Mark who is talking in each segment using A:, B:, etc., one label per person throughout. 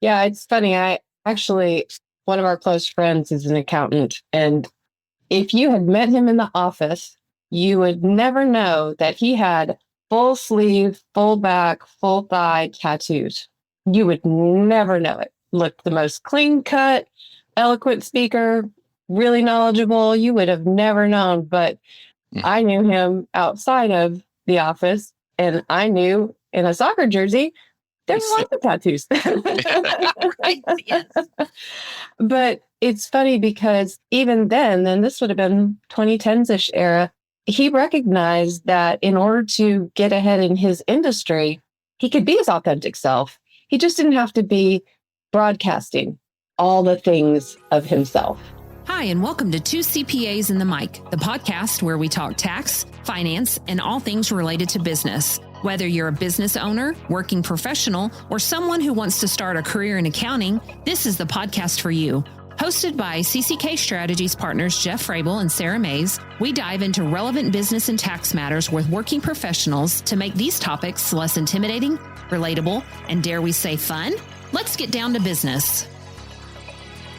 A: Yeah, it's funny. One of our close friends is an accountant. And if you had met him in the office, you would never know that he had full sleeve, full back, full thigh tattoos. You would never know it. Looked the most clean cut, eloquent speaker, really knowledgeable. You would have never known. But I knew him outside of the office, and I knew in a soccer jersey, there were lots of tattoos.
B: Right, yes.
A: But it's funny because even then this would have been 2010s-ish era, he recognized that in order to get ahead in his industry, he could be his authentic self. He just didn't have to be broadcasting all the things of himself.
B: Hi, and welcome to Two CPAs in the Mic, the podcast where we talk tax, finance, and all things related to business. Whether you're a business owner, working professional, or someone who wants to start a career in accounting, this is the podcast for you. Hosted by CCK Strategies partners Jeff Frable and Sara Mays, we dive into relevant business and tax matters with working professionals to make these topics less intimidating, relatable, and dare we say fun? Let's get down to business.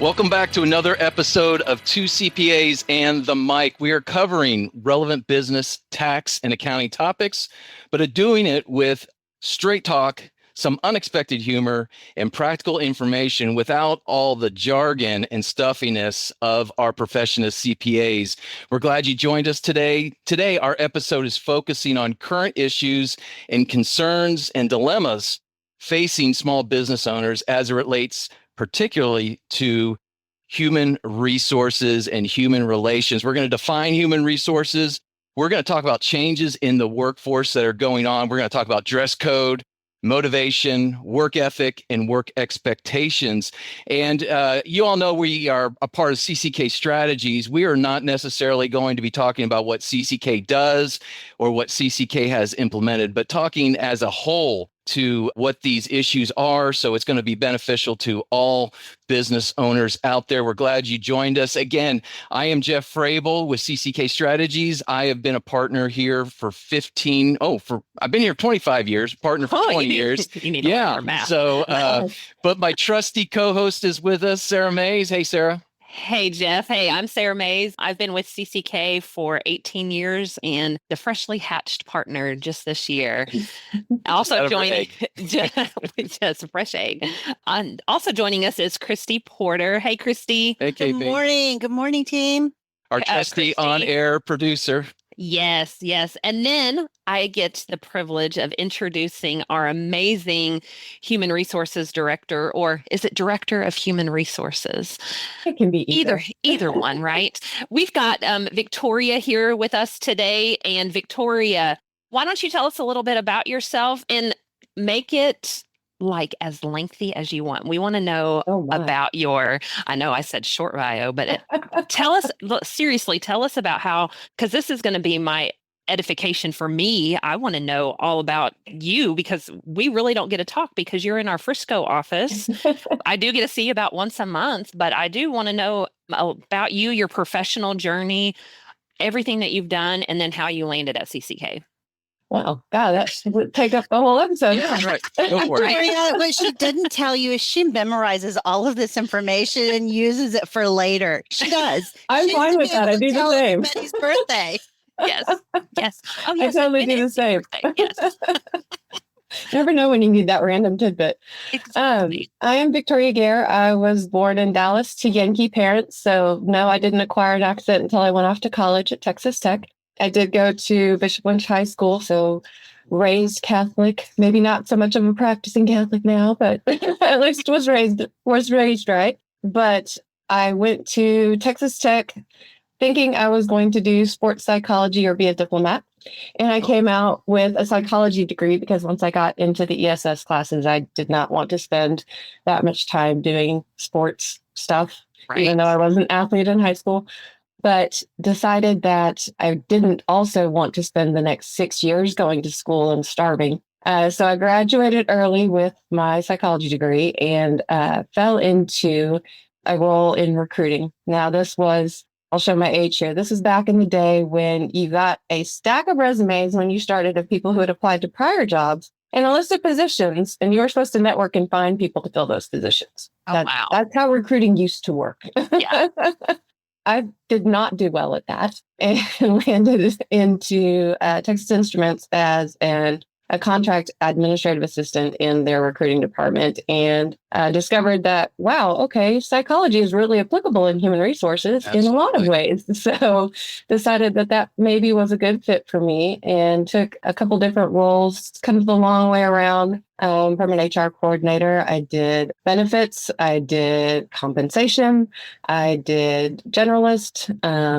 C: Welcome back to another episode of Two CPAs and the Mic. We are covering relevant business, tax, and accounting topics, but are doing it with straight talk, some unexpected humor, and practical information without all the jargon and stuffiness of our profession as CPAs. We're glad you joined us today. Today, our episode is focusing on current issues and concerns and dilemmas facing small business owners as it relates particularly to human resources and human relations. We're going to define human resources. We're going to talk about changes in the workforce that are going on. We're going to talk about dress code, motivation, work ethic, and work expectations. And you all know we are a part of CCK Strategies. We are not necessarily going to be talking about what CCK does or what CCK has implemented, but talking as a whole to what these issues are. So it's going to be beneficial to all business owners out there. We're glad you joined us. Again, I am Jeff Frable with CCK Strategies. I have been a partner here for I've been here 25 years, partner for 20 years.
B: Yeah.
C: So, but my trusty co-host is with us, Sara Mays. Hey, Sara.
D: Hey, Jeff. Hey, I'm Sara Mays. I've been with CCK for 18 years and the freshly hatched partner just this year. Also joining, just a fresh egg. Also joining us is Christy Porter. Hey, Christy.
C: Hey, KP.
E: Good morning. Good morning, team.
C: Our trusty on-air producer.
D: Yes. And then I get the privilege of introducing our amazing human resources director, or is it director of human resources?
A: It can be
D: either one, right? We've got Victoria here with us today. And Victoria, why don't you tell us a little bit about yourself and make it like as lengthy as you want. We want to know about I know I said short bio, but tell us about how, because this is going to be my edification for me. I want to know all about you because we really don't get to talk because you're in our Frisco office. I do get to see you about once a month, but I do want to know about you, your professional journey, everything that you've done, and then how you landed at CCK.
A: Wow, God, that would take up the whole episode.
C: Yeah, right. Go for it.
E: Victoria, what she didn't tell you is she memorizes all of this information and uses it for later. She does.
A: I'm fine with that. I do the same.
E: Betty's birthday.
D: Yes. Oh,
A: I
D: yes.
A: totally do the same.
D: Yes.
A: Never know when you need that random tidbit.
D: Exactly.
A: I am Victoria Guerre. I was born in Dallas to Yankee parents. So no, I didn't acquire an accent until I went off to college at Texas Tech. I did go to Bishop Lynch High School, so raised Catholic, maybe not so much of a practicing Catholic now, but at least was raised right. But I went to Texas Tech thinking I was going to do sports psychology or be a diplomat. And I came out with a psychology degree because once I got into the ESS classes, I did not want to spend that much time doing sports stuff, even though I was an athlete in high school. But decided that I didn't also want to spend the next 6 years going to school and starving. So I graduated early with my psychology degree and fell into a role in recruiting. Now, I'll show my age here. This is back in the day when you got a stack of resumes when you started of people who had applied to prior jobs. and a list of positions, and you were supposed to network and find people to fill those positions.
D: Oh, wow.
A: That's how recruiting used to work.
D: Yeah.
A: I did not do well at that and landed into Texas Instruments as a contract administrative assistant in their recruiting department, and discovered that, wow, okay, psychology is really applicable in human resources in a lot of ways. So decided that maybe was a good fit for me, and took a couple different roles, kind of the long way around. From an HR coordinator, I did benefits, I did compensation, I did generalist,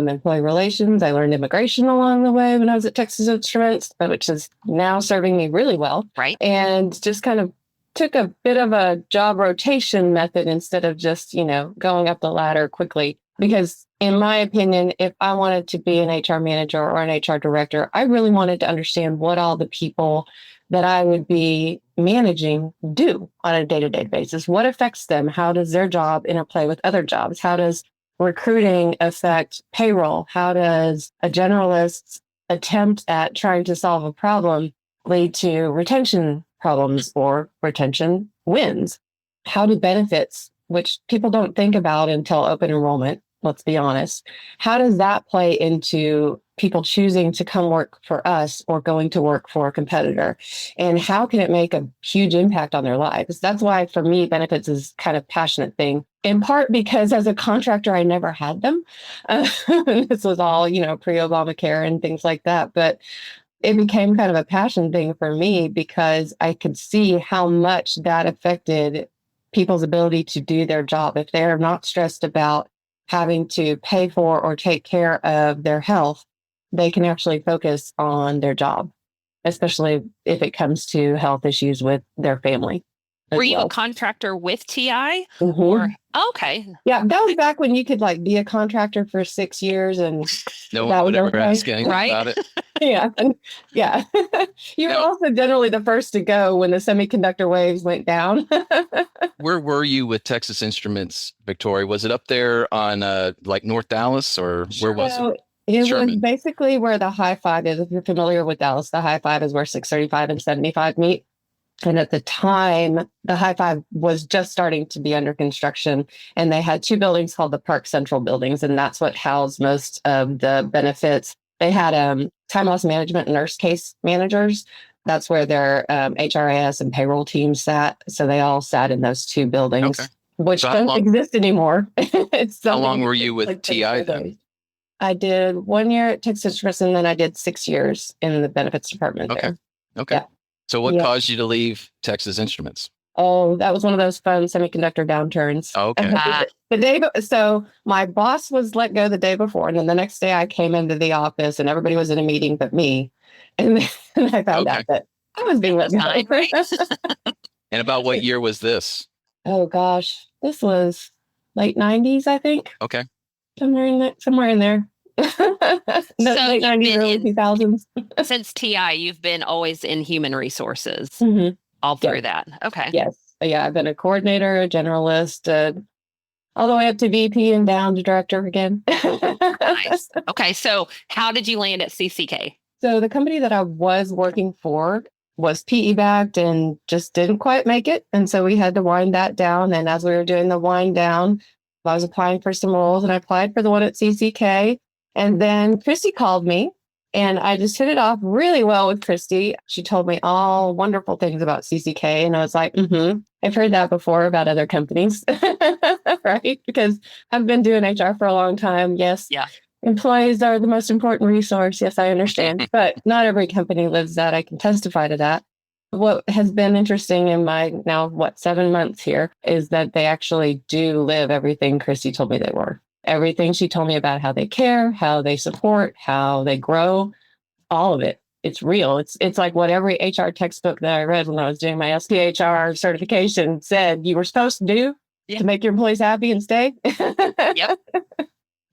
A: employee relations. I learned immigration along the way when I was at Texas Instruments, which is now serving me really well.
D: Right.
A: And just kind of took a bit of a job rotation method instead of just, going up the ladder quickly. Because in my opinion, if I wanted to be an HR manager or an HR director, I really wanted to understand what all the people that I would be managing do on a day-to-day basis. What affects them? How does their job interplay with other jobs? How does recruiting affect payroll? How does a generalist's attempt at trying to solve a problem lead to retention problems or retention wins? How do benefits, which people don't think about until open enrollment, let's be honest, how does that play into people choosing to come work for us or going to work for a competitor? And how can it make a huge impact on their lives? That's why, for me, benefits is kind of a passionate thing, in part because as a contractor, I never had them. This was all, pre-Obamacare and things like that. But it became kind of a passion thing for me because I could see how much that affected people's ability to do their job. If they're not stressed about having to pay for or take care of their health, they can actually focus on their job, especially if it comes to health issues with their family.
D: Were you a contractor with TI?
A: Mm-hmm.
D: Or okay.
A: Yeah, that was back when you could be a contractor for 6 years and
C: no one would ever ask anything about it.
A: Yeah. Yeah. You were also generally the first to go when the semiconductor waves went down.
C: Where were you with Texas Instruments, Victoria? Was it up there on North Dallas, or where was it?
A: It was basically where the high five is. If you're familiar with Dallas, the high five is where 635 and 75 meet. And at the time, the high five was just starting to be under construction. And they had two buildings called the Park Central buildings. And that's what housed most of the benefits. They had time loss management and nurse case managers. That's where their HRIS and payroll teams sat. So they all sat in those two buildings, which don't exist anymore.
C: How long were you with TI then?
A: I did 1 year at Texas Instruments, and then I did 6 years in the benefits department there.
C: Okay.
A: Yeah.
C: So what caused you to leave Texas Instruments?
A: Oh, that was one of those fun semiconductor downturns.
C: Okay.
A: So my boss was let go the day before, and then the next day I came into the office and everybody was in a meeting but me. And then I found out that I was being let go.
D: Right?
C: And about what year was this?
A: Oh gosh, this was late 90s, I think.
C: Okay.
A: Somewhere in there. Late 90s, early 2000s.
D: Since TI, you've been always in human resources all through that. Okay.
A: Yes. Yeah, I've been a coordinator, a generalist, all the way up to VP and down to director again.
D: Nice. Okay. So how did you land at CCK?
A: So the company that I was working for was PE backed and just didn't quite make it. And so we had to wind that down. And as we were doing the wind down, I was applying for some roles, and I applied for the one at CCK. And then Christy called me, and I just hit it off really well with Christy. She told me all wonderful things about CCK. And I was like, I've heard that before about other companies, right? Because I've been doing HR for a long time. Yes. Yeah. Employees are the most important resource. Yes, I understand. But not every company lives that. I can testify to that. What has been interesting in my now, 7 months here, is that they actually do live everything Christy told me they were. Everything she told me about how they care, how they support, how they grow, all of it. It's real. It's like what every HR textbook that I read when I was doing my SPHR certification said you were supposed to do to make your employees happy and stay.
D: Yep.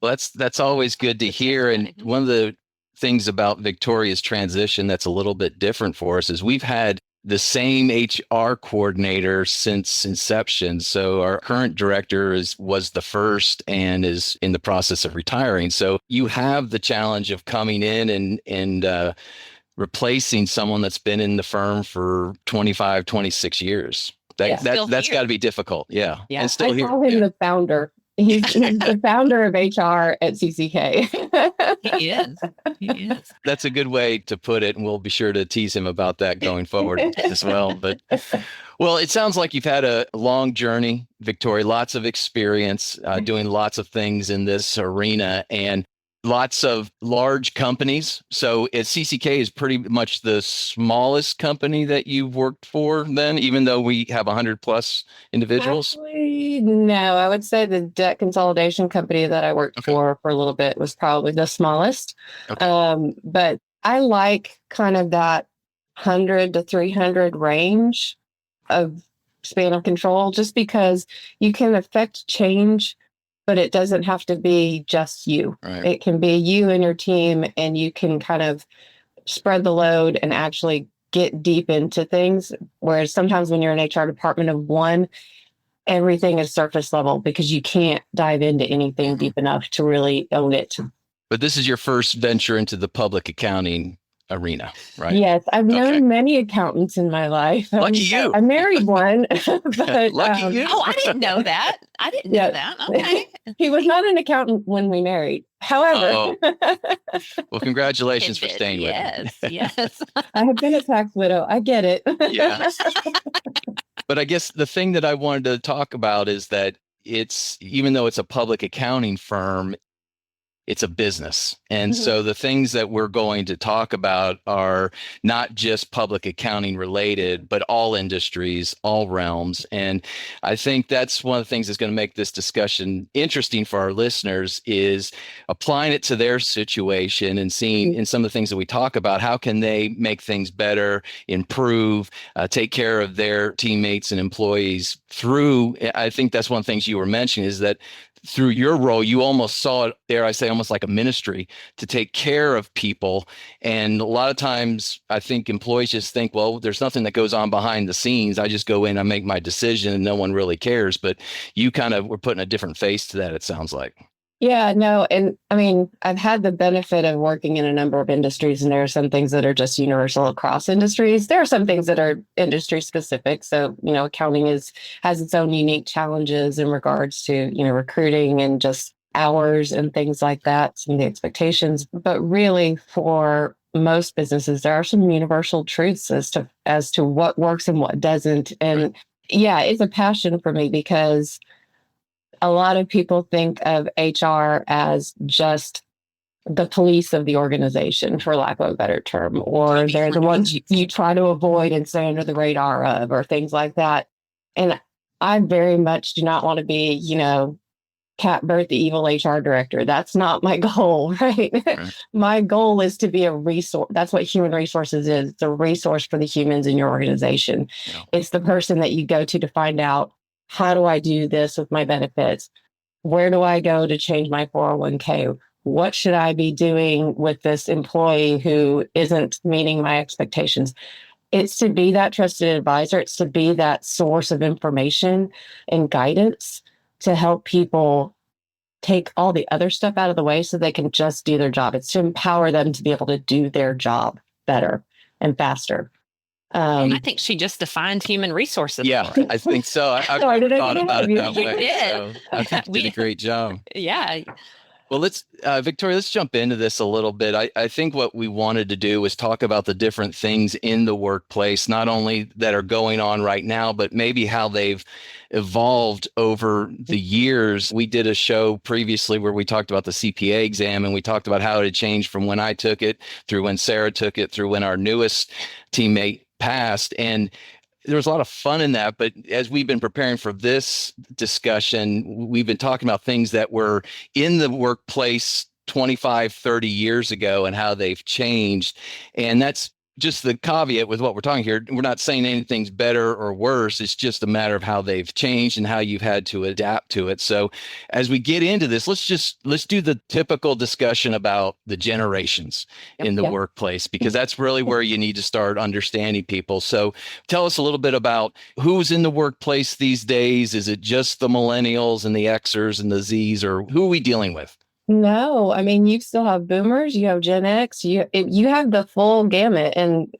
C: Well, that's always good to hear. And one of the things about Victoria's transition that's a little bit different for us is we've had the same HR coordinator since inception. So our current director was the first and is in the process of retiring. So you have the challenge of coming in and replacing someone that's been in the firm for 25, 26 years. That's got to be difficult. Yeah.
D: Yeah.
C: And still
A: I
C: here.
A: call him the founder. He's the founder of HR at CCK.
D: He is. He is.
C: That's a good way to put it. And we'll be sure to tease him about that going forward as well. But well, it sounds like you've had a long journey, Victoria, lots of experience doing lots of things in this arena and lots of large companies. So CCK is pretty much the smallest company that you've worked for then, even though we have 100 plus individuals?
A: Actually, no, I would say the debt consolidation company that I worked for a little bit was probably the smallest.
C: Okay.
A: But I like kind of that 100 to 300 range of span of control, just because you can affect change, but it doesn't have to be just you.
C: Right.
A: It can be you and your team, and you can kind of spread the load and actually get deep into things. Whereas sometimes when you're an HR department of one, everything is surface level because you can't dive into anything deep enough to really own it.
C: But this is your first venture into the public accounting arena, right?
A: Yes, I've known many accountants in my life.
C: Lucky you.
A: I married one. But,
C: Lucky you.
D: Oh, I didn't know that. I didn't know that. Okay.
A: He was not an accountant when we married. However,
C: well, congratulations for staying with
D: him. Yes.
A: I have been a tax widow. I get it.
C: Yeah. But I guess the thing that I wanted to talk about is that even though it's a public accounting firm, it's a business. And so the things that we're going to talk about are not just public accounting related, but all industries, all realms. And I think that's one of the things that's going to make this discussion interesting for our listeners is applying it to their situation and seeing in some of the things that we talk about, how can they make things better, improve, take care of their teammates and employees through. I think that's one of the things you were mentioning is that through your role, you almost saw it, dare I say, almost like a ministry to take care of people. And a lot of times I think employees just think, well, there's nothing that goes on behind the scenes. I just go in, I make my decision and no one really cares. But you kind of were putting a different face to that, it sounds like.
A: Yeah, no. And I mean, I've had the benefit of working in a number of industries, and there are some things that are just universal across industries. There are some things that are industry specific. So, accounting has its own unique challenges in regards to, recruiting and just hours and things like that, some of the expectations. But really, for most businesses, there are some universal truths as to what works and what doesn't. And yeah, it's a passion for me because a lot of people think of HR as just the police of the organization, for lack of a better term, or they're the ones you try to avoid and stay under the radar of, or things like that. And I very much do not want to be, Cat Burt, the evil HR director. That's not my goal, right? My goal is to be a resource. That's what human resources is. It's a resource for the humans in your organization. Yeah. It's the person that you go to find out, how do I do this with my benefits? Where do I go to change my 401k? What should I be doing with this employee who isn't meeting my expectations? It's to be that trusted advisor. It's to be that source of information and guidance to help people take all the other stuff out of the way so they can just do their job. It's to empower them to be able to do their job better and faster.
D: I think she just defined human resources.
C: Yeah, I think so. I thought about it that way. So I think you did a great job.
D: Yeah.
C: Well, Victoria, let's jump into this a little bit. I think what we wanted to do was talk about the different things in the workplace, not only that are going on right now, but maybe how they've evolved over the years. We did a show previously where we talked about the CPA exam, and we talked about how it had changed from when I took it through when Sara took it through when our newest teammate passed. And there was a lot of fun in that. But as we've been preparing for this discussion, we've been talking about things that were in the workplace 25, 30 years ago and how they've changed. And that's just the caveat with what we're talking here. We're not saying anything's better or worse. It's just a matter of how they've changed and how you've had to adapt to it. So as we get into this, let's do the typical discussion about the generations in the workplace, because that's really where you need to start understanding people. So tell us a little bit about who's in the workplace these days. Is it just the millennials and the Xers and the Zs, or who are we dealing with?
A: No, I mean, you still have boomers, you have Gen X, you have the full gamut. And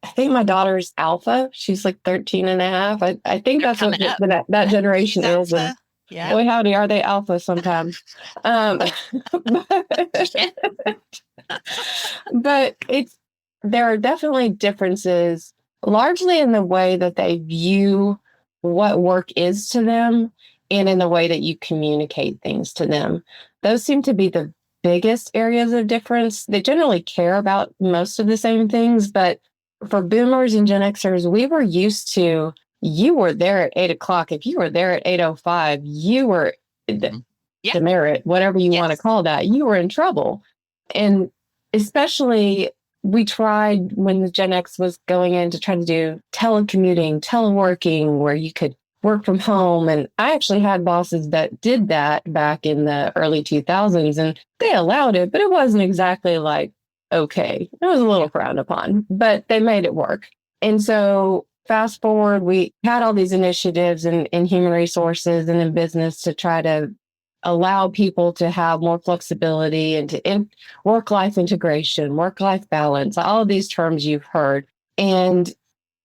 A: I think my daughter's alpha. She's like 13 and a half. I think
D: They're
A: that's what
D: coming up.
A: that generation is. And
E: Alpha. Yeah.
A: boy, howdy, are they alpha sometimes. But, but there are definitely differences, largely in the way that they view what work is to them and in the way that you communicate things to them. Those seem to be the biggest areas of difference. They generally care about most of the same things, but for boomers and Gen Xers, we were used to, you were there at 8 o'clock. If you were there at 8:05, you were demerit, whatever you want to call that, you were in trouble. And especially we tried when the Gen X was going in to try to do telecommuting, teleworking, where you could work from home. And I actually had bosses that did that back in the early 2000s, and they allowed it, but it wasn't exactly like, okay, it was a little frowned upon, but they made it work. And so fast forward, we had all these initiatives in human resources and in business to try to allow people to have more flexibility and to work-life integration, work-life balance, all of these terms you've heard. And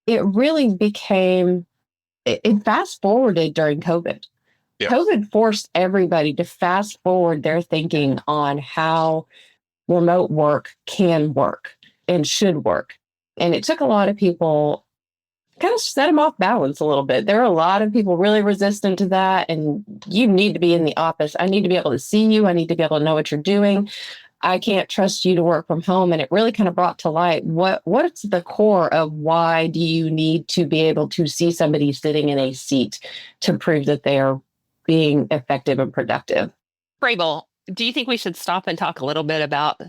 A: it really became, it fast forwarded during COVID. Yeah. COVID forced everybody to fast forward their thinking on how remote work can work and should work. And it took a lot of people, kind of set them off balance a little bit. There are a lot of people really resistant to that. And you need to be in the office. I need to be able to see you. I need to be able to know what you're doing. I can't trust you to work from home. And it really kind of brought to light what's the core of why do you need to be able to see somebody sitting in a seat to prove that they are being effective and productive.
D: Frable, do you think we should stop and talk a little bit about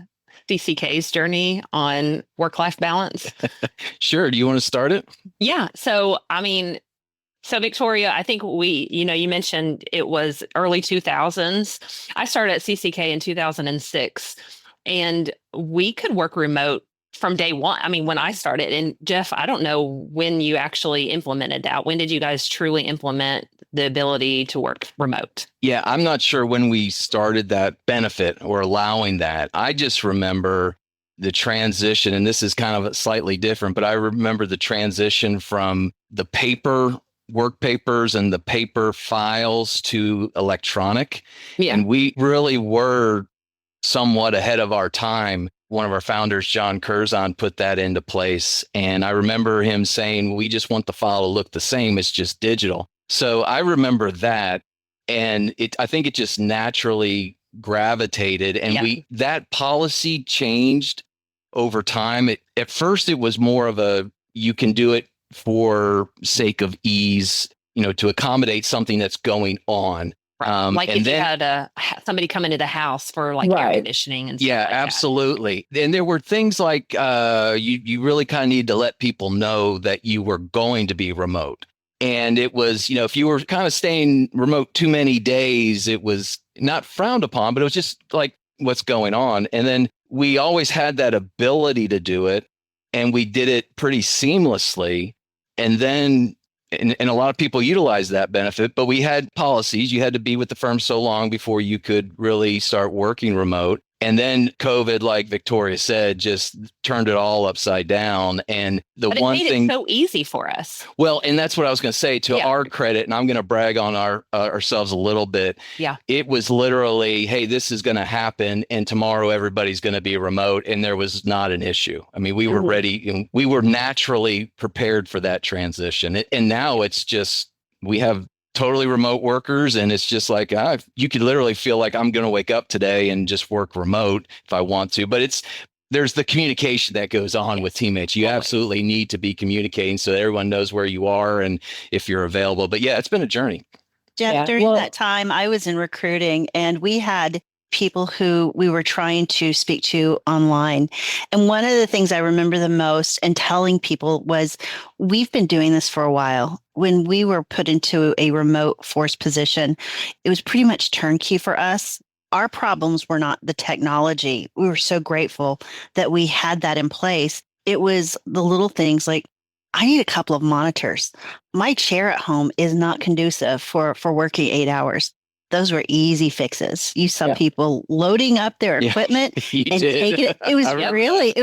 D: CCK's journey on work-life balance?
C: Sure. Do you want to start it?
D: Yeah. So Victoria, I think you mentioned it was early 2000s. I started at CCK in 2006, and we could work remote from day one. I mean, when I started, and Jeff, I don't know when you actually implemented that. When did you guys truly implement the ability to work remote?
C: Yeah, I'm not sure when we started that benefit or allowing that. I just remember the transition, and this is kind of slightly different, but I remember the transition from the paper work papers and the paper files to electronic. Yeah. And we really were somewhat ahead of our time. One of our founders, John Curzon, put that into place. And I remember him saying, we just want the file to look the same. It's just digital. So I remember that. And I think it just naturally gravitated. And that policy changed over time. At first, it was more of you can do it for sake of ease, to accommodate something that's going on.
D: Like if you had somebody come into the house for air conditioning and stuff like
C: absolutely. And there were things like you really kind of need to let people know that you were going to be remote. And it was, if you were kind of staying remote too many days, it was not frowned upon, but it was just like what's going on. And then we always had that ability to do it, and we did it pretty seamlessly. And then and a lot of people utilize that benefit, but we had policies. You had to be with the firm so long before you could really start working remote. And then COVID, like Victoria said, just turned it all upside down. And
D: but it made it so easy for us.
C: Well, and that's what I was going to say to our credit. And I'm going to brag on ourselves a little bit. Yeah. It was literally, hey, this is going to happen. And tomorrow everybody's going to be remote. And there was not an issue. I mean, we were ready. And we were naturally prepared for that transition. And now it's just, we have totally remote workers. And it's just like, you could literally feel like I'm going to wake up today and just work remote if I want to. But there's the communication that goes on with teammates. You absolutely need to be communicating so that everyone knows where you are and if you're available. But yeah, it's been a journey.
E: Jeff, during that time, I was in recruiting, and we had people who we were trying to speak to online. And one of the things I remember the most and telling people was, we've been doing this for a while. When we were put into a remote force position, it was pretty much turnkey for us. Our problems were not the technology. We were so grateful that we had that in place. It was the little things like, I need a couple of monitors. My chair at home is not conducive for working 8 hours. those were easy fixes. You saw
A: Yeah.
E: people loading up their
C: Yeah.
E: equipment
C: You
E: and
C: did.
E: taking it. It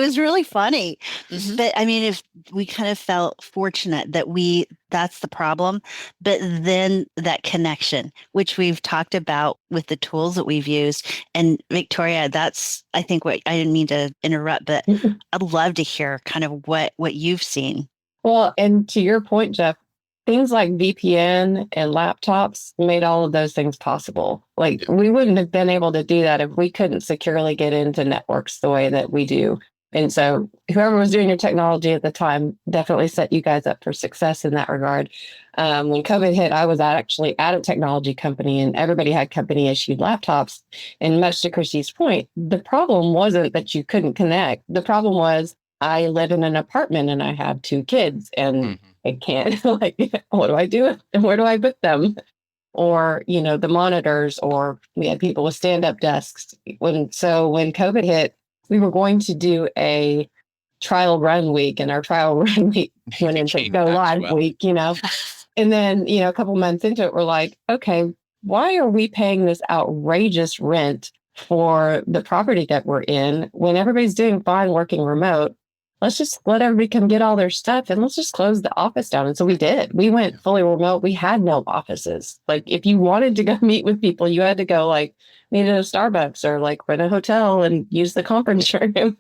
E: was really funny.
D: Mhm.
E: But I mean, if we kind of felt fortunate that that's the problem. But then that connection, which we've talked about with the tools that we've used. And Victoria, that's, I think, what I didn't mean to interrupt, but I'd love to hear kind of what you've seen.
A: Well, and to your point, Jeff, things like VPN and laptops made all of those things possible. Like we wouldn't have been able to do that if we couldn't securely get into networks the way that we do. And so whoever was doing your technology at the time definitely set you guys up for success in that regard. When COVID hit, I was actually at a technology company and everybody had company issued laptops. And much to Chrissy's point, the problem wasn't that you couldn't connect. The problem was I live in an apartment and I have 2 kids and I can't, like, what do I do? And where do I put them? Or, the monitors, or we had people with stand-up desks. When COVID hit, we were going to do a trial run week, and our trial run week went into go live week, And then, a couple months into it, we're like, okay, why are we paying this outrageous rent for the property that we're in when everybody's doing fine working remote? Let's just let everybody come get all their stuff and let's just close the office down. And so we did. We went fully remote. We had no offices. Like if you wanted to go meet with people, you had to go meet at a Starbucks or rent a hotel and use the conference room,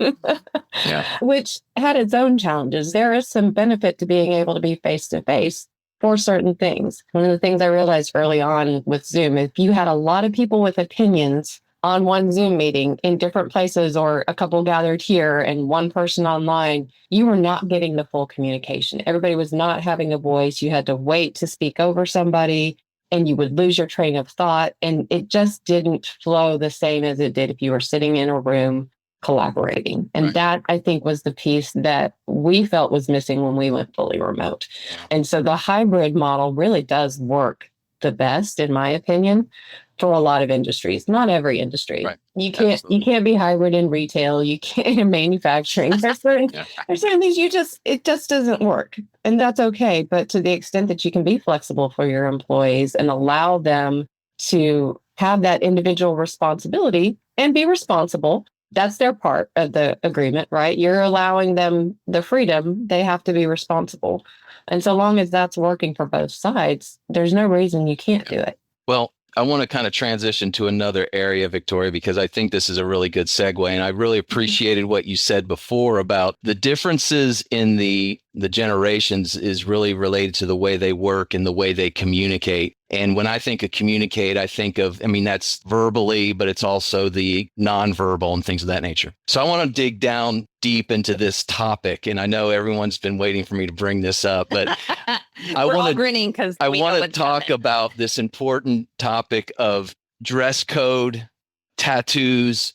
A: which had its own challenges. There is some benefit to being able to be face to face for certain things. One of the things I realized early on with Zoom, if you had a lot of people with opinions on one Zoom meeting in different places or a couple gathered here and one person online, you were not getting the full communication. Everybody was not having a voice. You had to wait to speak over somebody and you would lose your train of thought. And it just didn't flow the same as it did if you were sitting in a room collaborating. And that, I think, was the piece that we felt was missing when we went fully remote. And so the hybrid model really does work the best, in my opinion, for a lot of industries. Not every industry.
C: Right.
A: You can't be hybrid in retail. You can't in manufacturing. There's certain things it just doesn't work. And that's okay. But to the extent that you can be flexible for your employees and allow them to have that individual responsibility and be responsible, that's their part of the agreement, right? You're allowing them the freedom. They have to be responsible. And so long as that's working for both sides, there's no reason you can't do it.
C: Well, I want to kind of transition to another area, Victoria, because I think this is a really good segue. And I really appreciated what you said before about the differences in the generations is really related to the way they work and the way they communicate. And when I think of communicate, I think of, that's verbally, but it's also the nonverbal and things of that nature. So I want to dig down deep into this topic. And I know everyone's been waiting for me to bring this up, but I want to talk about this important topic of dress code, tattoos,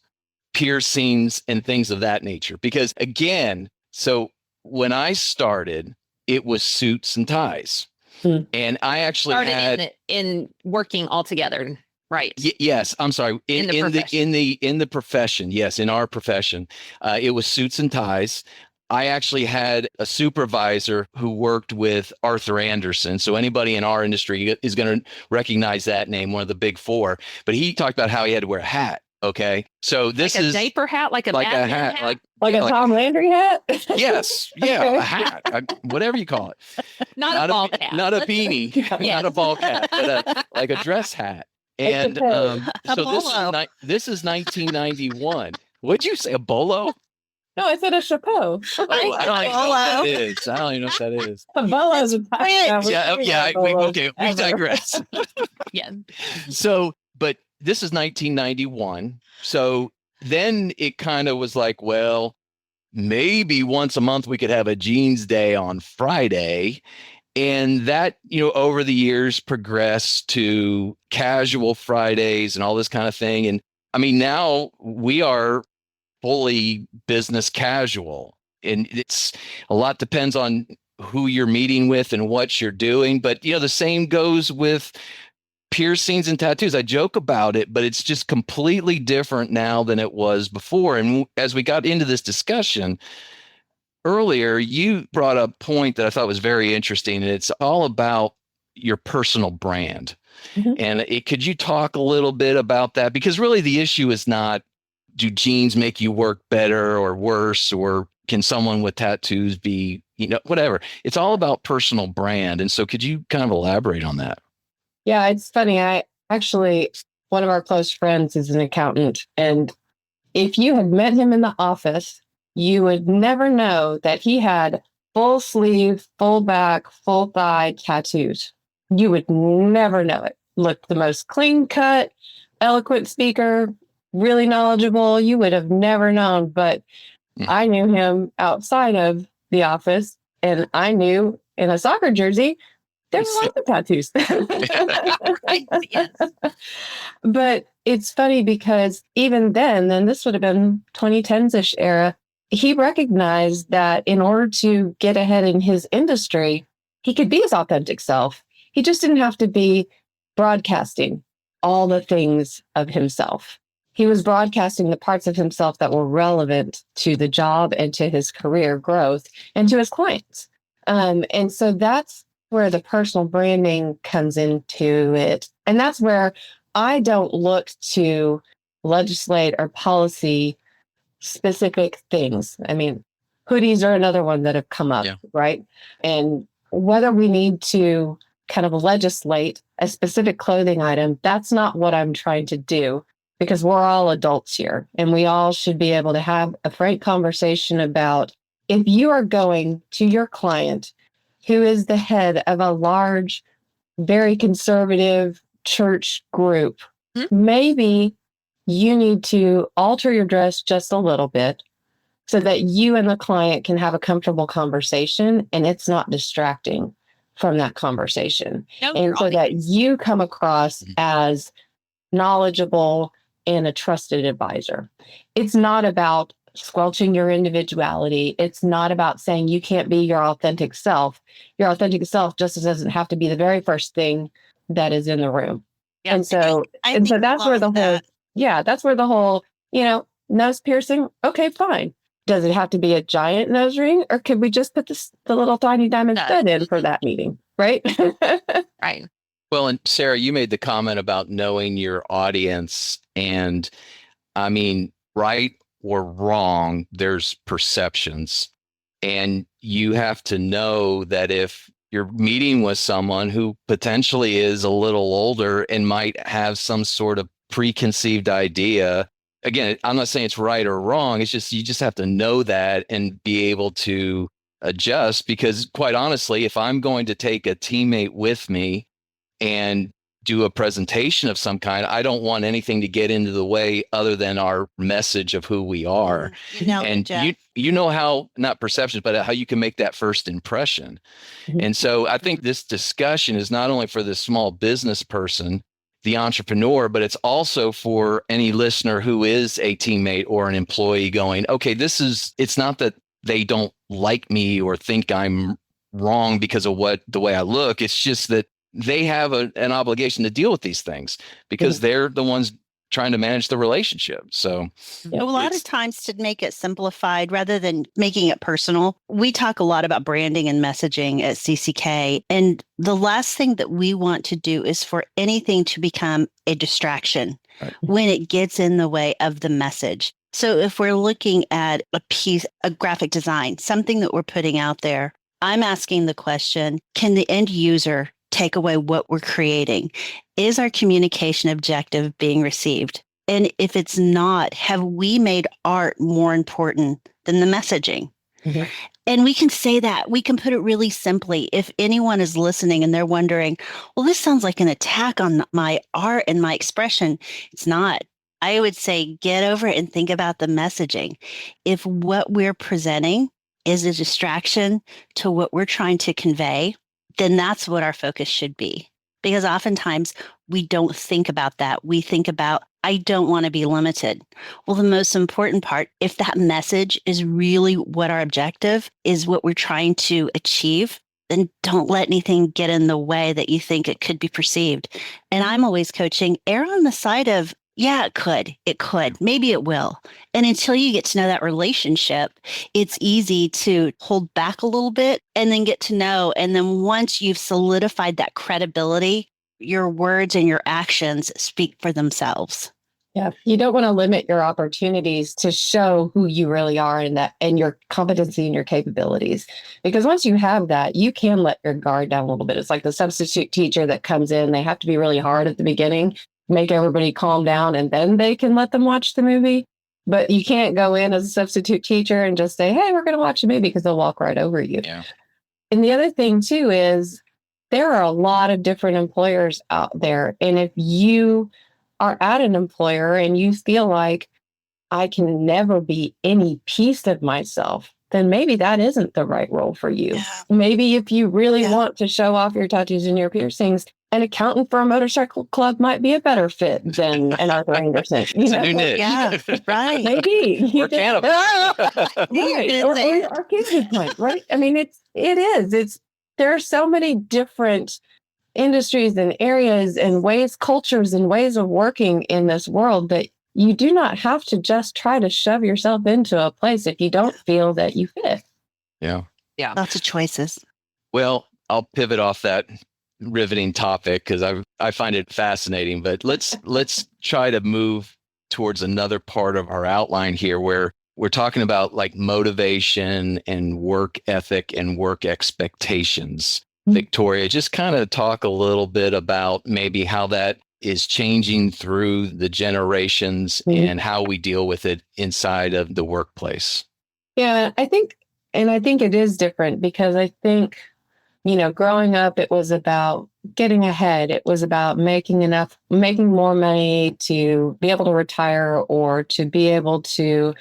C: piercings, and things of that nature. Because again, so when I started, it was suits and ties. And I actually
D: started in working all together, right?
C: Yes, I'm sorry. In the profession, yes, in our profession, it was suits and ties. I actually had a supervisor who worked with Arthur Andersen. So anybody in our industry is going to recognize that name, one of the big 4. But he talked about how he had to wear a hat. Okay, so this is
D: a diaper hat, like a hat,
A: like a Tom Landry hat.
C: Yes, yeah, a hat, whatever you call it.
D: Not a ball cap,
C: not a beanie, not a ball cap, but like a dress hat. And so this is 1991. What'd you say? A bolo?
A: No, I said a chapeau.
C: I don't even know what that is. I don't even know what that is.
A: A bolo is a
C: okay, we digress.
D: Yeah.
C: So, but this is 1991. So then it kind of was like, well, maybe once a month we could have a jeans day on Friday. And that, over the years progressed to casual Fridays and all this kind of thing. And now we are fully business casual. And it's a lot depends on who you're meeting with and what you're doing. But, the same goes with piercings and tattoos. I joke about it, but it's just completely different now than it was before. And as we got into this discussion earlier, you brought up a point that I thought was very interesting. And it's all about your personal brand.
A: Mhm.
C: And could you talk a little bit about that? Because really the issue is not, do jeans make you work better or worse, or can someone with tattoos be, whatever. It's all about personal brand. And so could you kind of elaborate on that?
A: Yeah, it's funny. One of our close friends is an accountant. And if you had met him in the office, you would never know that he had full sleeve, full back, full thigh tattoos. You would never know it. Looked the most clean cut, eloquent speaker, really knowledgeable. You would have never known. But I knew him outside of the office, and I knew in a soccer jersey, there were lots of tattoos.
D: Right, yes.
A: But it's funny because even then this would have been 2010s-ish era, he recognized that in order to get ahead in his industry, he could be his authentic self. He just didn't have to be broadcasting all the things of himself. He was broadcasting the parts of himself that were relevant to the job and to his career growth and to his clients. And so that's where the personal branding comes into it. And that's where I don't look to legislate or policy specific things. I mean, hoodies are another one that have come up, right? And whether we need to kind of legislate a specific clothing item, that's not what I'm trying to do, because we're all adults here and we all should be able to have a frank conversation about, if you are going to your client who is the head of a large, very conservative church group, maybe you need to alter your dress just a little bit so that you and the client can have a comfortable conversation and it's not distracting from that conversation. And so that you come across as knowledgeable and a trusted advisor. It's not about squelching your individuality. It's not about saying you can't be your authentic self. Your authentic self just doesn't have to be the very first thing that is in the room.
E: Yeah.
A: And so that's where the whole, nose piercing. Okay, fine. Does it have to be a giant nose ring, or could we just put the little tiny diamond stud in for that meeting? Right.
D: Right.
C: Well, and Sara, you made the comment about knowing your audience. And I mean, right or wrong, there's perceptions. And you have to know that if you're meeting with someone who potentially is a little older and might have some sort of preconceived idea, again, I'm not saying it's right or wrong. It's just, you just have to know that and be able to adjust, because quite honestly, if I'm going to take a teammate with me and do a presentation of some kind, I don't want anything to get into the way other than our message of who we are. And you know how, not perceptions, but how you can make that first impression. And so I think this discussion is not only for the small business person, the entrepreneur, but it's also for any listener who is a teammate or an employee going, okay, it's not that they don't like me or think I'm wrong because of the way I look. It's just that they have an obligation to deal with these things because they're the ones trying to manage the relationship. So
E: a lot of times, to make it simplified rather than making it personal, we talk a lot about branding and messaging at CCK. And the last thing that we want to do is for anything to become a distraction when it gets in the way of the message. So if we're looking at a graphic design, something that we're putting out there, I'm asking the question, can the end user take away what we're creating? Is our communication objective being received? And if it's not, have we made art more important than the messaging? And we can say that. We can put it really simply. If anyone is listening and they're wondering, well, this sounds like an attack on my art and my expression. It's not. I would say get over it and think about the messaging. If what we're presenting is a distraction to what we're trying to convey, then that's what our focus should be. Because oftentimes we don't think about that. We think about, I don't want to be limited. Well, the most important part, if that message is really what our objective is, what we're trying to achieve, then don't let anything get in the way that you think it could be perceived. And I'm always coaching, err on the side of, Yeah, it could. It could. Maybe it will. And until you get to know that relationship, it's easy to hold back a little bit and then get to know. And then once you've solidified that credibility, your words and your actions speak for themselves.
A: Yeah, you don't want to limit your opportunities to show who you really are and your competency and your capabilities. Because once you have that, you can let your guard down a little bit. It's like the substitute teacher that comes in, they have to be really hard at the beginning, make everybody calm down, and then they can let them watch the movie. But you can't go in as a substitute teacher and just say, hey, we're going to watch a movie, because they'll walk right over you.
C: Yeah.
A: And the other thing too is there are a lot of different employers out there. And if you are at an employer and you feel like I can never be any piece of myself, then maybe that isn't the right role for you.
E: Yeah.
A: Maybe if you really want to show off your tattoos and your piercings, an accountant for a motorcycle club might be a better fit than an Arthur Anderson.
C: It's a new niche.
E: Yeah, right.
A: Maybe.
C: Or cannabis.
A: Right. Or cannabis plant, right? I mean, it is. There are so many different industries and areas and ways, cultures and ways of working in this world that you do not have to just try to shove yourself into a place if you don't feel that you fit.
C: Yeah.
D: Yeah.
E: Lots of choices.
C: Well, I'll pivot off that riveting topic because I find it fascinating. But let's try to move towards another part of our outline here where we're talking about like motivation and work ethic and work expectations. Victoria, just kind of talk a little bit about maybe how that is changing through the generations and how we deal with it inside of the workplace.
A: Yeah, I think it is different because I think, growing up, it was about getting ahead. It was about making more money to be able to retire or to be able to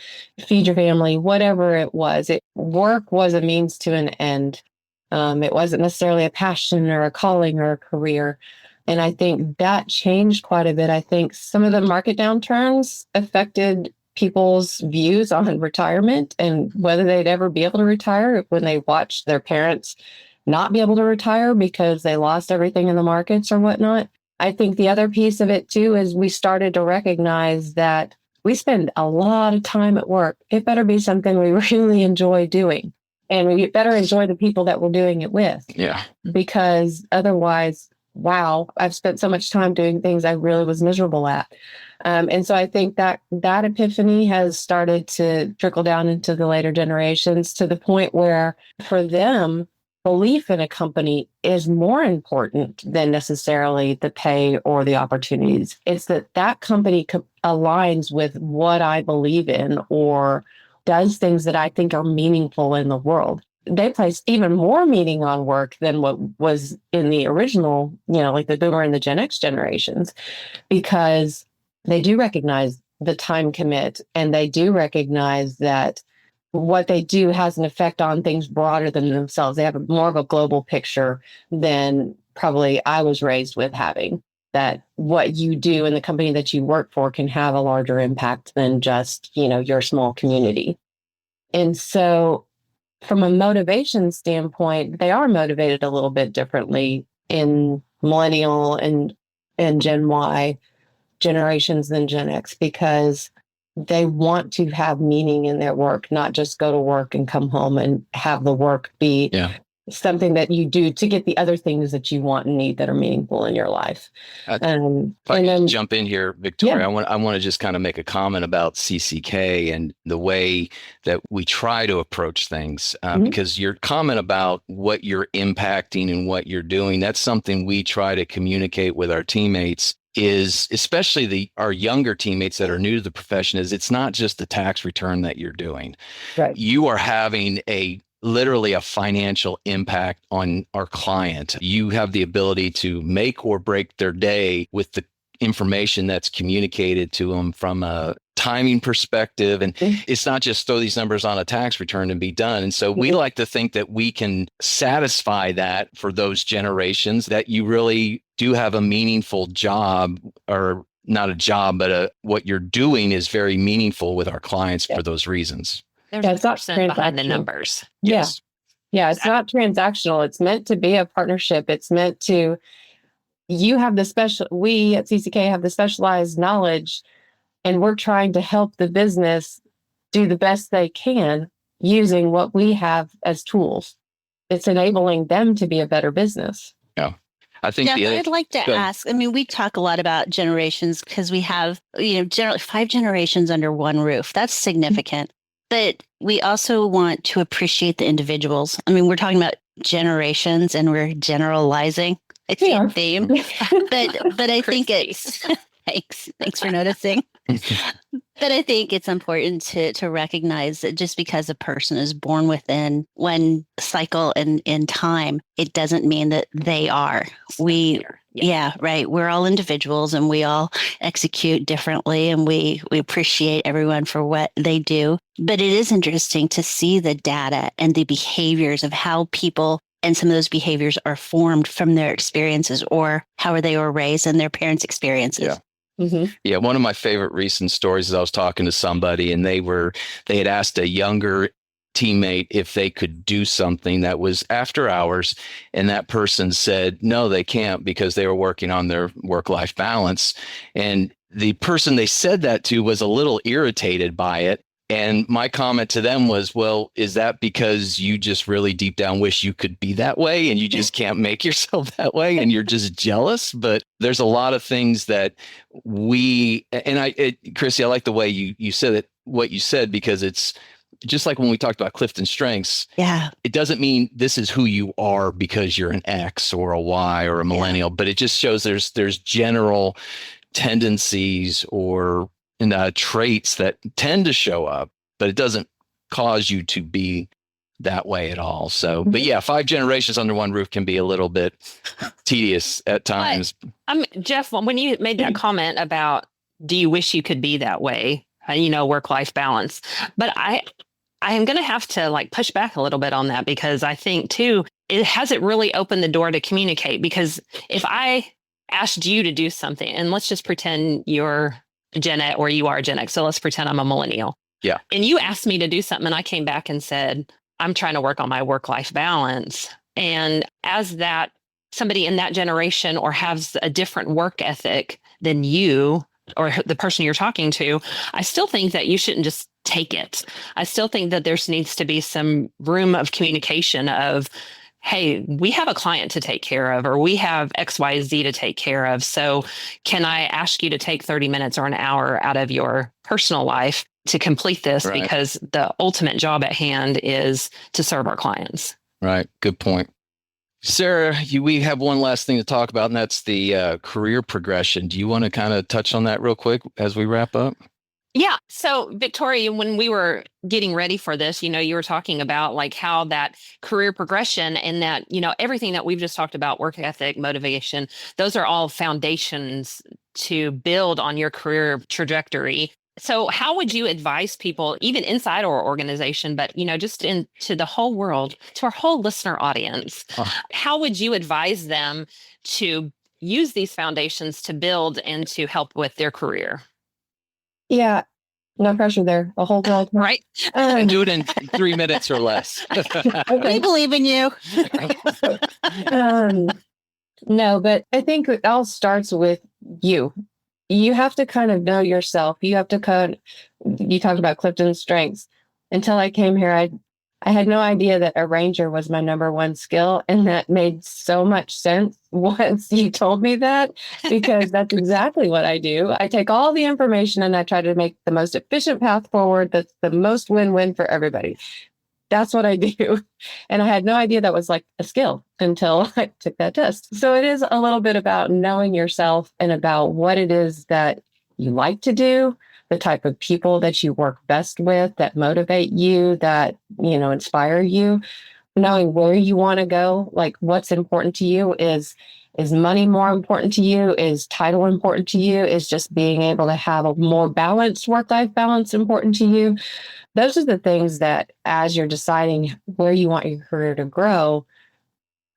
A: feed your family, whatever it was. Work was a means to an end. It wasn't necessarily a passion or a calling or a career. And I think that changed quite a bit. I think some of the market downturns affected people's views on retirement and whether they'd ever be able to retire when they watched their parents not be able to retire because they lost everything in the markets or whatnot. I think the other piece of it too is we started to recognize that we spend a lot of time at work. It better be something we really enjoy doing. And we better enjoy the people that we're doing it with.
C: Yeah.
A: Because otherwise, wow, I've spent so much time doing things I really was miserable at. And so I think that epiphany has started to trickle down into the later generations to the point where for them, belief in a company is more important than necessarily the pay or the opportunities. It's that company aligns with what I believe in or does things that I think are meaningful in the world. They place even more meaning on work than what was in the original, like the Boomer and the Gen X generations, because they do recognize the time commit and they do recognize that what they do has an effect on things broader than themselves. They have more of a global picture than probably I was raised with having. That what you do in the company that you work for can have a larger impact than just, your small community. And so from a motivation standpoint, they are motivated a little bit differently in millennial and Gen Y generations than Gen X because they want to have meaning in their work, not just go to work and come home and have the work be something that you do to get the other things that you want and need that are meaningful in your life.
C: If I can jump in here, Victoria, I want to just kind of make a comment about CCK and the way that we try to approach things, because your comment about what you're impacting and what you're doing, that's something we try to communicate with our teammates is especially our younger teammates that are new to the profession is it's not just the tax return that you're doing. Right. You are having literally a financial impact on our client. You have the ability to make or break their day with the information that's communicated to them from a timing perspective. And it's not just throw these numbers on a tax return and be done. And so we like to think that we can satisfy that for those generations, that you really do have a meaningful job, or not a job, but what you're doing is very meaningful with our clients for those reasons.
D: There's a percent behind the numbers.
C: Yes.
A: Yeah, it's not transactional. It's meant to be a partnership. It's meant to, you have we at CCK have the specialized knowledge, and we're trying to help the business do the best they can using what we have as tools. It's enabling them to be a better business.
C: Yeah. I think
E: I'd like to ask, I mean, we talk a lot about generations because we have, generally 5 generations under one roof. That's significant. But we also want to appreciate the individuals. I mean, we're talking about generations and we're generalizing. I see a theme. But I think it's thanks for noticing. But I think it's important to recognize that just because a person is born within one cycle and in time, it doesn't mean that they are. Right. We're all individuals and we all execute differently, and we appreciate everyone for what they do. But it is interesting to see the data and the behaviors of how people, and some of those behaviors are formed from their experiences or how they were raised and their parents' experiences.
C: Yeah. Mm-hmm. Yeah, one of my favorite recent stories is I was talking to somebody and they had asked a younger teammate if they could do something that was after hours, and that person said no, they can't because they were working on their work-life balance. And the person they said that to was a little irritated by it. And my comment to them was, well, is that because you just really deep down wish you could be that way and you just can't make yourself that way and you're just jealous? But there's a lot of things that Chrissy, I like the way you said it, what you said, because it's just like when we talked about Clifton strengths. Yeah. It doesn't mean this is who you are because you're an X or a Y or a millennial, but it just shows there's general tendencies or traits that tend to show up, but it doesn't cause you to be that way at all. So, but yeah, 5 generations under one roof can be a little bit tedious at times.
D: Jeff, when you made that comment about, do you wish you could be that way? Work-life balance. But I am going to have to push back a little bit on that, because I think too, it hasn't really opened the door to communicate. Because if I asked you to do something, and let's just pretend you're Gen X or you are Gen X. So let's pretend I'm a millennial. Yeah. And you asked me to do something and I came back and said, I'm trying to work on my work-life balance. And as that somebody in that generation or has a different work ethic than you or the person you're talking to, I still think that you shouldn't just take it. I still think that there needs to be some room of communication of, hey, we have a client to take care of, or we have XYZ to take care of. So can I ask you to take 30 minutes or an hour out of your personal life to complete this? Right. Because the ultimate job at hand is to serve our clients.
C: Right. Good point. Sara, we have one last thing to talk about, and that's the career progression. Do you want to kind of touch on that real quick as we wrap up?
D: Yeah. So Victoria, when we were getting ready for this, you were talking about how that career progression and that, everything that we've just talked about, work ethic, motivation, those are all foundations to build on your career trajectory. So how would you advise people, even inside our organization, but, just into the whole world, to our whole listener audience, how would you advise them to use these foundations to build and to help with their career?
A: Yeah, no pressure there. A whole lot.
D: Right.
C: Do it in 3 minutes or less.
E: We believe in you.
A: No, but I think it all starts with you. You have to kind of know yourself. You have to you talked about Clifton's strengths. Until I came here, I had no idea that arranger was my number one skill. And that made so much sense once you told me that, because that's exactly what I do. I take all the information and I try to make the most efficient path forward that's the most win-win for everybody. That's what I do. And I had no idea that was a skill until I took that test. So it is a little bit about knowing yourself and about what it is that you like to do, the type of people that you work best with, that motivate you, that, inspire you, knowing where you want to go, what's important to you. Is money more important to you? Is title important to you? Is just being able to have a more balanced work-life balance important to you? Those are the things that, as you're deciding where you want your career to grow,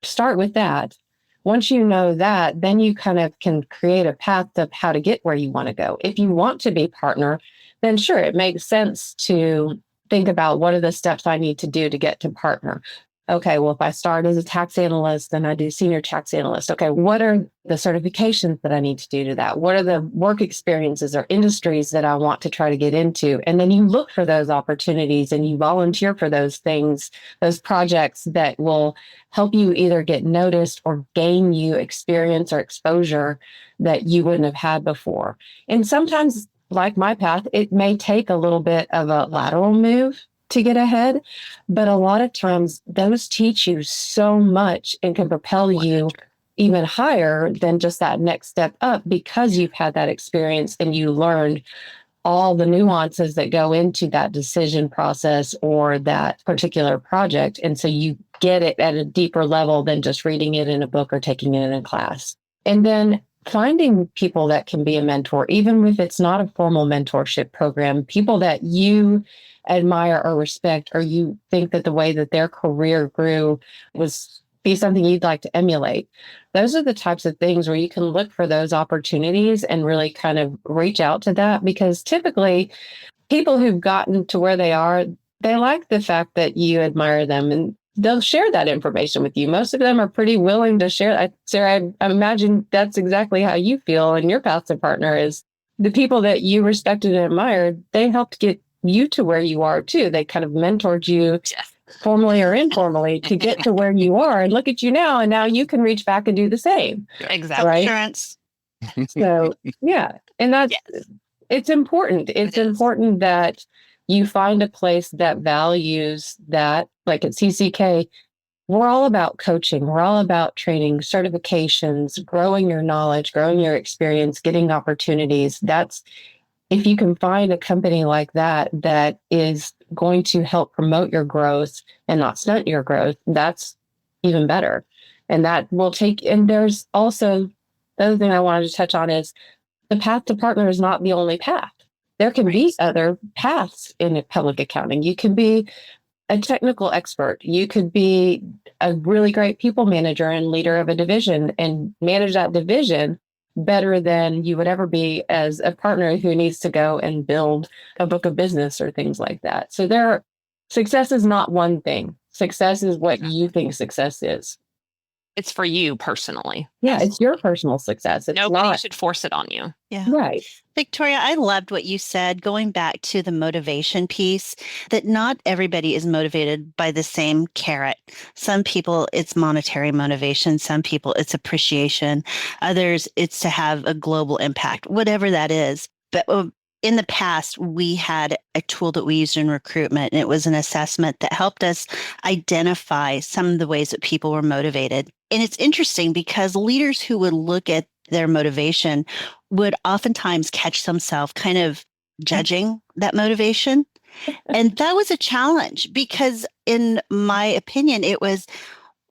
A: start with that. Once you know that, then you kind of can create a path of how to get where you want to go. If you want to be partner, then sure, it makes sense to think about what are the steps I need to do to get to partner. Okay, well, if I start as a tax analyst, then I do senior tax analyst. Okay, what are the certifications that I need to do to that? What are the work experiences or industries that I want to try to get into? And then you look for those opportunities and you volunteer for those things, those projects that will help you either get noticed or gain you experience or exposure that you wouldn't have had before. And sometimes, like my path, it may take a little bit of a lateral move to get ahead. But a lot of times those teach you so much and can propel you even higher than just that next step up because you've had that experience and you learned all the nuances that go into that decision process or that particular project. And so you get it at a deeper level than just reading it in a book or taking it in a class. And then finding people that can be a mentor, even if it's not a formal mentorship program, people that you admire or respect, or you think that the way that their career grew was be something you'd like to emulate. Those are the types of things where you can look for those opportunities and really kind of reach out to that, because typically people who've gotten to where they are, they like the fact that you admire them and they'll share that information with you. Most of them are pretty willing to share. Sarah, I imagine that's exactly how you feel, and your path to partner is the people that you respected and admired, they helped get you to where you are too. They kind of mentored you formally or informally to get to where you are, and look at you now. And now you can reach back and do the same.
D: Exactly.
A: Right?
E: Insurance.
A: So yeah. And that's, it's important. It's important that you find a place that values that. Like at CCK, we're all about coaching. We're all about training, certifications, growing your knowledge, growing your experience, getting opportunities. That's, if you can find a company like that that is going to help promote your growth and not stunt your growth, that's even better. And that will take, and there's also, the other thing I wanted to touch on is the path to partner is not the only path. There can be other paths in public accounting. You can be a technical expert. You could be a really great people manager and leader of a division and manage that division better than you would ever be as a partner who needs to go and build a book of business or things like that. So success is not one thing. Success is what you think success is.
D: It's for you personally.
A: Yeah, it's your personal success. It's
D: Nobody
A: not,
D: should force it on you.
E: Yeah.
A: right.
E: Victoria, I loved what you said, going back to the motivation piece, that not everybody is motivated by the same carrot. Some people, it's monetary motivation. Some people, it's appreciation. Others, it's to have a global impact, whatever that is. But in the past, we had a tool that we used in recruitment, and it was an assessment that helped us identify some of the ways that people were motivated. And it's interesting because leaders who would look at their motivation would oftentimes catch themselves kind of judging that motivation. And that was a challenge because, in my opinion, it was,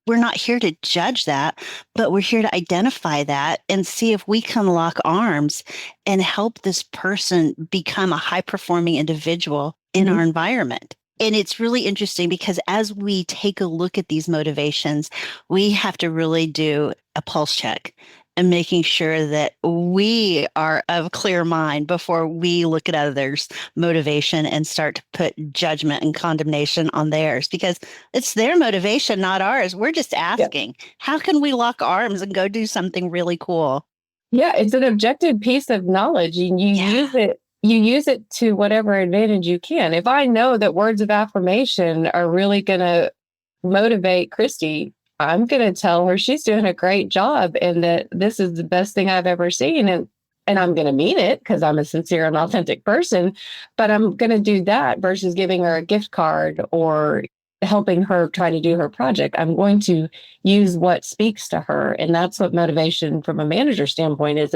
E: we're not here to judge that, but we're here to identify that and see if we can lock arms and help this person become a high-performing individual in our environment. And it's really interesting because as we take a look at these motivations, we have to really do a pulse check and making sure that we are of clear mind before we look at others' motivation and start to put judgment and condemnation on theirs, because it's their motivation, not ours. We're just asking, how can we lock arms and go do something really cool?
A: Yeah, it's an objective piece of knowledge, and you use it to whatever advantage you can. If I know that words of affirmation are really going to motivate Christy, I'm going to tell her she's doing a great job and that this is the best thing I've ever seen. And I'm going to mean it because I'm a sincere and authentic person, but I'm going to do that versus giving her a gift card or helping her try to do her project. I'm going to use what speaks to her. And that's what motivation from a manager standpoint is.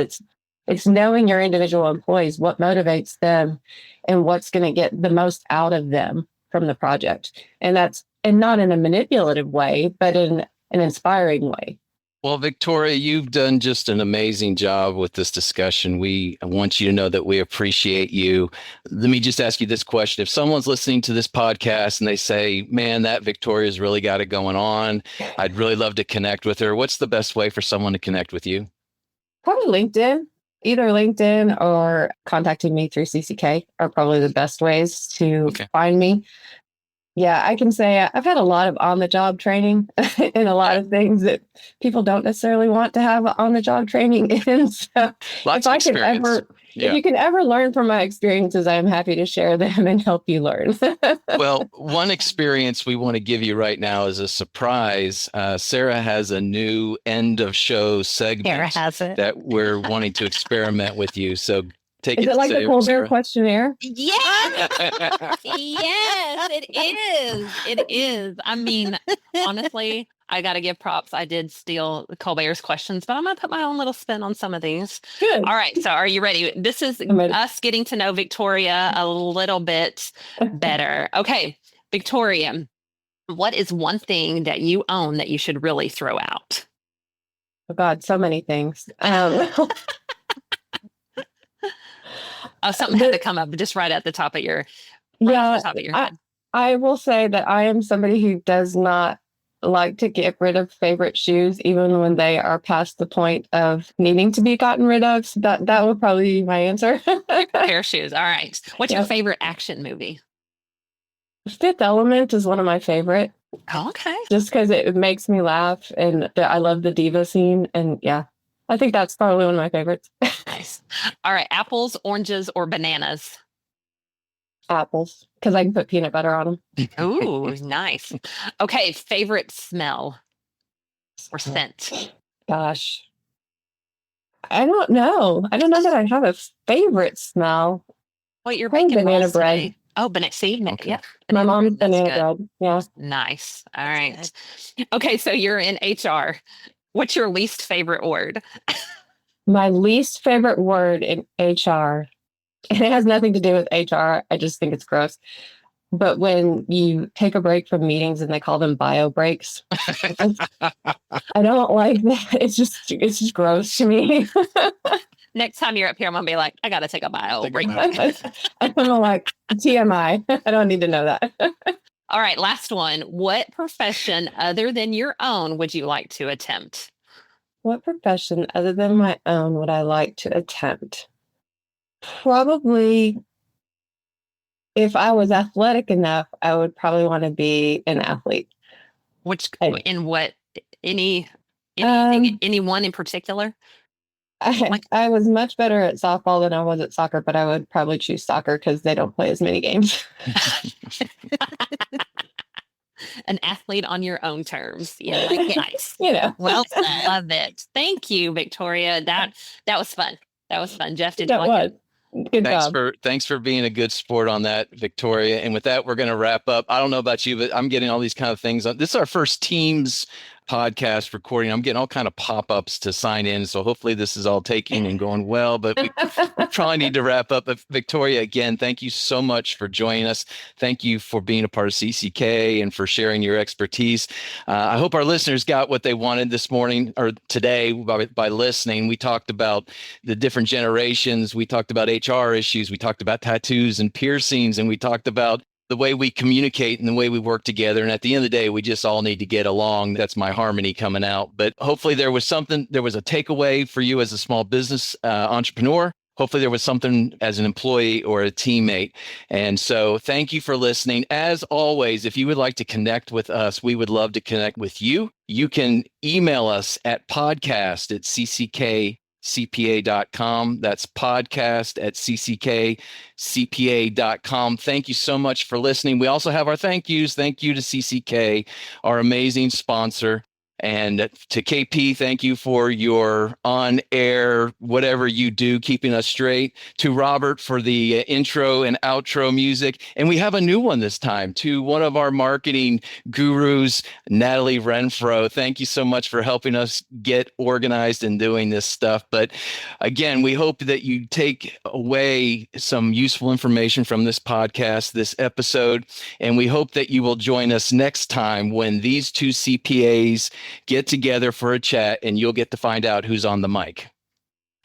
A: It's knowing your individual employees, what motivates them and what's going to get the most out of them from the project. And not in a manipulative way, but in an inspiring way.
C: Well, Victoria, you've done just an amazing job with this discussion. We want you to know that we appreciate you. Let me just ask you this question. If someone's listening to this podcast and they say, man, that Victoria's really got it going on, I'd really love to connect with her. What's the best way for someone to connect with you?
A: Probably LinkedIn. Either LinkedIn or contacting me through CCK are probably the best ways to find me. Yeah, I can say I've had a lot of on-the-job training and a lot of things that people don't necessarily want to have on-the-job training in. So
C: Lots of experience.
A: if you can ever learn from my experiences, I am happy to share them and help you learn.
C: Well, one experience we want to give you right now is a surprise. Sara has a new end of show segment
E: Sara has it.
C: that we're wanting to experiment with you. So take
A: Is
C: it
A: it like the
C: Sara.
A: Colbert questionnaire?
D: Yes, yes, it is. It is. I mean, honestly, I got to give props. I did steal Colbert's questions, but I'm going to put my own little spin on some of these.
A: Good.
D: All right. So, are you ready? This is us getting to know Victoria a little bit better. Okay, Victoria, what is one thing that you own that you should really throw out?
A: Oh God, so many things.
D: Something had to come up just right at the top of your head.
A: I will say that I am somebody who does not like to get rid of favorite shoes, even when they are past the point of needing to be gotten rid of. So that would probably be my answer.
D: Pair of shoes. All right. What's your favorite action movie?
A: Fifth Element is one of my favorite.
D: Oh, okay.
A: Just because it makes me laugh, and I love the diva scene, and yeah. I think that's probably one of my favorites.
D: Nice. All right. Apples, oranges, or bananas?
A: Apples, because I can put peanut butter on them.
D: Ooh, nice. Okay. Favorite smell or scent?
A: Gosh. I don't know. I don't know that I have a favorite smell.
D: Well, you're
A: Probably
D: baking
A: banana
D: rolls
A: bread.
D: today. Oh, banana. See,
C: Okay.
D: yeah.
A: My mom's banana bread. Yeah.
D: Nice. All right. Okay. So you're in HR. What's your least favorite word?
A: My least favorite word in HR, and it has nothing to do with HR. I just think it's gross. But when you take a break from meetings and they call them bio breaks, I don't like that. It's just gross to me.
D: Next time you're up here, I'm gonna be like, I gotta take a bio break.
A: I'm like, TMI. I don't need to know that.
D: All right, last one. What profession other than your own would you like to attempt?
A: What profession other than my own would I like to attempt? Probably, if I was athletic enough, I would probably want to be an athlete.
D: In what? Anyone in particular?
A: I was much better at softball than I was at soccer, but I would probably choose soccer because they don't play as many games.
D: An athlete on your own terms. Yeah, like nice.
A: Well,
D: love it. Thank you, Victoria. That was fun. That was fun. Jeff, did you
A: that
D: like
A: was. Good job.
C: Thanks for being a good sport on that, Victoria. And with that, we're going to wrap up. I don't know about you, but I'm getting all these kind of things. This is our first Teams podcast recording. I'm getting all kind of pop-ups to sign in. So hopefully this is all taking and going well, but we probably need to wrap up. But Victoria, again, thank you so much for joining us. Thank you for being a part of CCK and for sharing your expertise. I hope our listeners got what they wanted this morning or today by listening. We talked about the different generations. We talked about HR issues. We talked about tattoos and piercings, and we talked about the way we communicate and the way we work together. And at the end of the day, we just all need to get along. That's my harmony coming out. But hopefully there was a takeaway for you as a small business entrepreneur. Hopefully there was something as an employee or a teammate. And so thank you for listening. As always, if you would like to connect with us, we would love to connect with you. You can email us at podcast@cckcpa.com. That's podcast@cckcpa.com. Thank you so much for listening. We also have our thank yous. Thank you to CCK, our amazing sponsor. And to KP, thank you for your on-air, whatever you do, keeping us straight. To Robert for the intro and outro music. And we have a new one this time to one of our marketing gurus, Natalie Renfro. Thank you so much for helping us get organized and doing this stuff. But again, we hope that you take away some useful information from this podcast, this episode. And we hope that you will join us next time when these two CPAs get together for a chat, and you'll get to find out who's on the mic.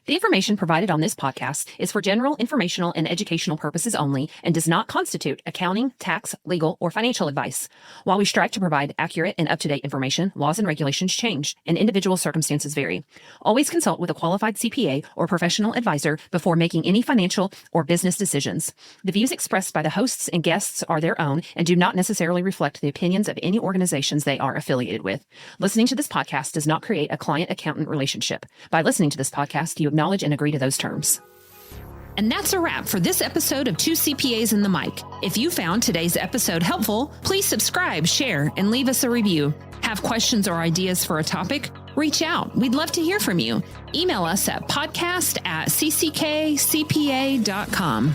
B: The information provided on this podcast is for general, informational, and educational purposes only and does not constitute accounting, tax, legal, or financial advice. While we strive to provide accurate and up-to-date information, laws and regulations change and individual circumstances vary. Always consult with a qualified CPA or professional advisor before making any financial or business decisions. The views expressed by the hosts and guests are their own and do not necessarily reflect the opinions of any organizations they are affiliated with. Listening to this podcast does not create a client-accountant relationship. By listening to this podcast, you acknowledge and agree to those terms. And that's a wrap for this episode of 2 CPAs in the Mic. If you found today's episode helpful, please subscribe, share, and leave us a review. Have questions or ideas for a topic? Reach out. We'd love to hear from you. Email us at podcast@cckcpa.com.